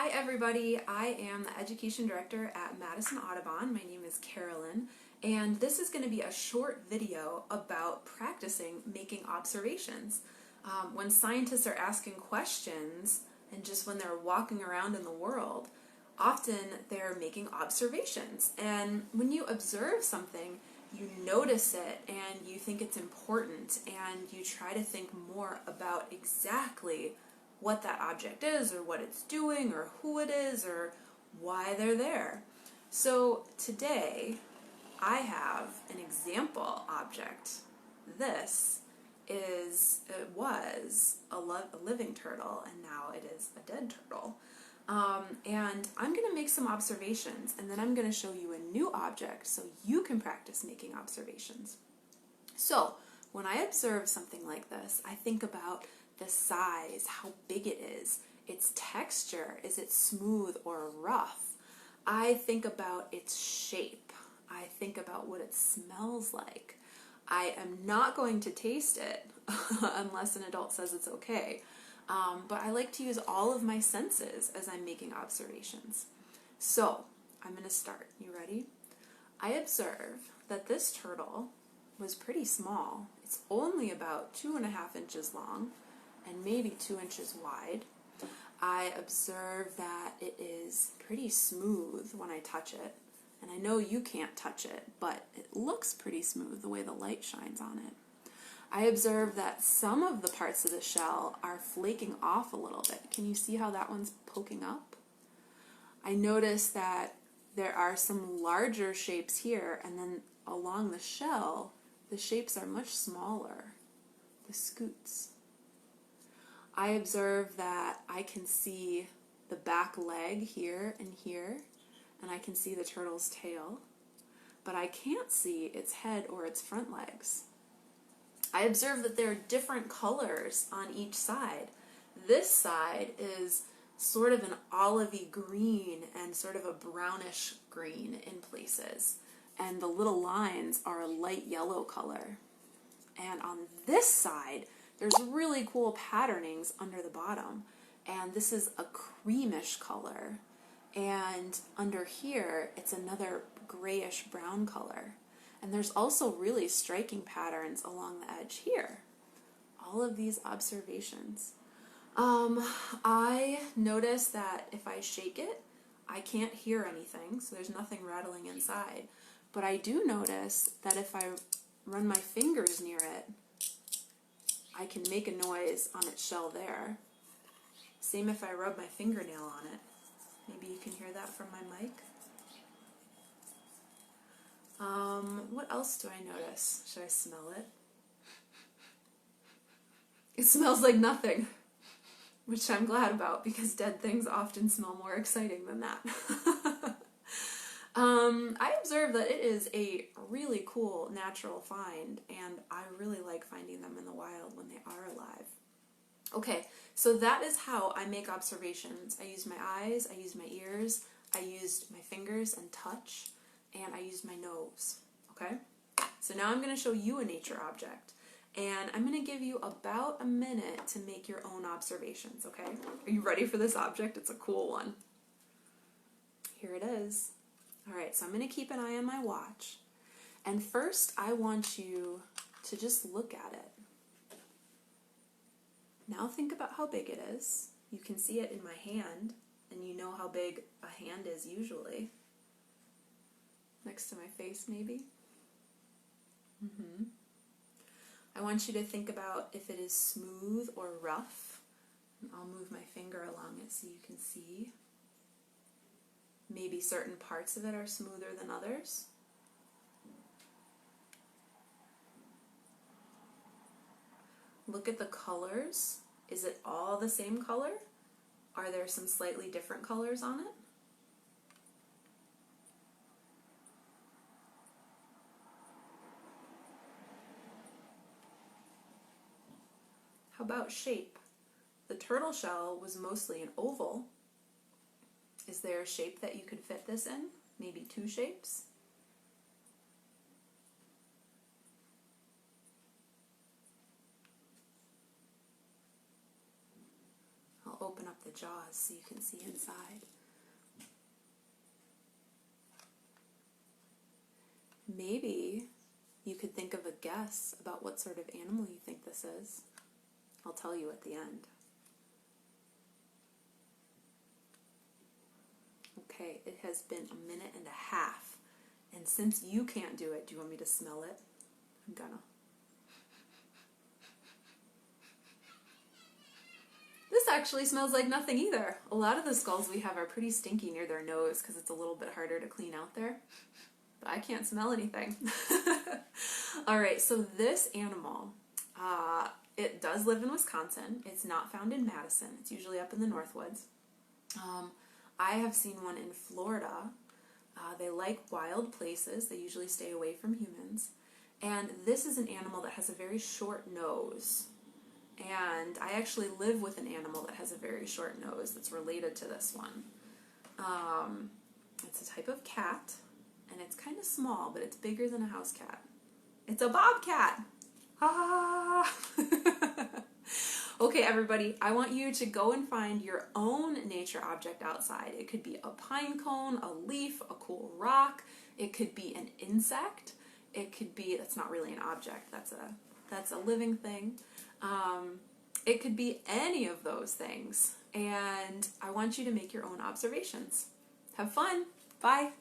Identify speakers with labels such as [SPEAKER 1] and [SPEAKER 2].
[SPEAKER 1] Hi everybody, I am the Education Director at Madison Audubon. My name is Carolyn, and this is going to be a short video about practicing making observations. When scientists are asking questions, and just when they're walking around in the world, often they're making observations. And when you observe something, you notice it and you think it's important, and you try to think more about exactly what that object is, or what it's doing, or who it is, or why they're there. So today I have an example object. It was a living turtle, and now it is a dead turtle. And I'm going to make some observations, and then I'm going to show you a new object so you can practice making observations. So when I observe something like this, I think about the size, how big it is, its texture, is it smooth or rough? I think about its shape. I think about what it smells like. I am not going to taste it unless an adult says it's okay. But I like to use all of my senses as I'm making observations. So I'm going to start. You ready? I observe that this turtle was pretty small. It's only about 2.5 inches long and maybe 2 inches wide. I observe that it is pretty smooth when I touch it. And I know you can't touch it, but it looks pretty smooth the way the light shines on it. I observe that some of the parts of the shell are flaking off a little bit. Can you see how that one's poking up? I notice that there are some larger shapes here, and then along the shell, the shapes are much smaller, the scutes. I observe that I can see the back leg here, and I can see the turtle's tail, but I can't see its head or its front legs. I observe that there are different colors on each side. This side is sort of an olivey green and sort of a brownish green in places, and the little lines are a light yellow color. And on this side, there's really cool patternings under the bottom, and this is a creamish color, and under here it's another grayish brown color, and there's also really striking patterns along the edge here. All of these observations. I notice that if I shake it, I can't hear anything, so there's nothing rattling inside, but I do notice that if I run my fingers near it, I can make a noise on its shell there. Same if I rub my fingernail on it. Maybe you can hear that from my mic. What else do I notice? Should I smell it? It smells like nothing, which I'm glad about because dead things often smell more exciting than that. I observe that it is a really cool natural find, and I really like finding them in the wild when they are alive. Okay, so that is how I make observations. I use my eyes, I use my ears, I used my fingers and touch, and I used my nose. Okay? So now I'm going to show you a nature object, and I'm going to give you about a minute to make your own observations, okay? Are you ready for this object? It's a cool one. Here it is. Alright, so I'm going to keep an eye on my watch. And first, I want you to just look at it. Now think about how big it is. You can see it in my hand, and you know how big a hand is usually. Next to my face, maybe. I want you to think about if it is smooth or rough. And I'll move my finger along it so you can see. Maybe certain parts of it are smoother than others. Look at the colors. Is it all the same color? Are there some slightly different colors on it? How about shape? The turtle shell was mostly an oval. Is there a shape that you could fit this in? Maybe 2 shapes? I'll open up the jaws so you can see inside. Maybe you could think of a guess about what sort of animal you think this is. I'll tell you at the end. Okay, it has been 1.5 minutes, and since you can't do it, do you want me to smell it? I'm gonna. This actually smells like nothing either. A lot of the skulls we have are pretty stinky near their nose because it's a little bit harder to clean out there. But I can't smell anything. Alright, so this animal, it does live in Wisconsin. It's not found in Madison. It's usually up in the Northwoods. I have seen one in Florida. They like wild places. They usually stay away from humans. And this is an animal that has a very short nose. And I actually live with an animal that has a very short nose that's related to this one. It's a type of cat, and it's kind of small, but it's bigger than a house cat. It's a bobcat! Ah! Okay, everybody, I want you to go and find your own nature object outside. It could be a pine cone, a leaf, a cool rock. It could be an insect. It could be, that's not really an object, that's a living thing. It could be any of those things. And I want you to make your own observations. Have fun. Bye.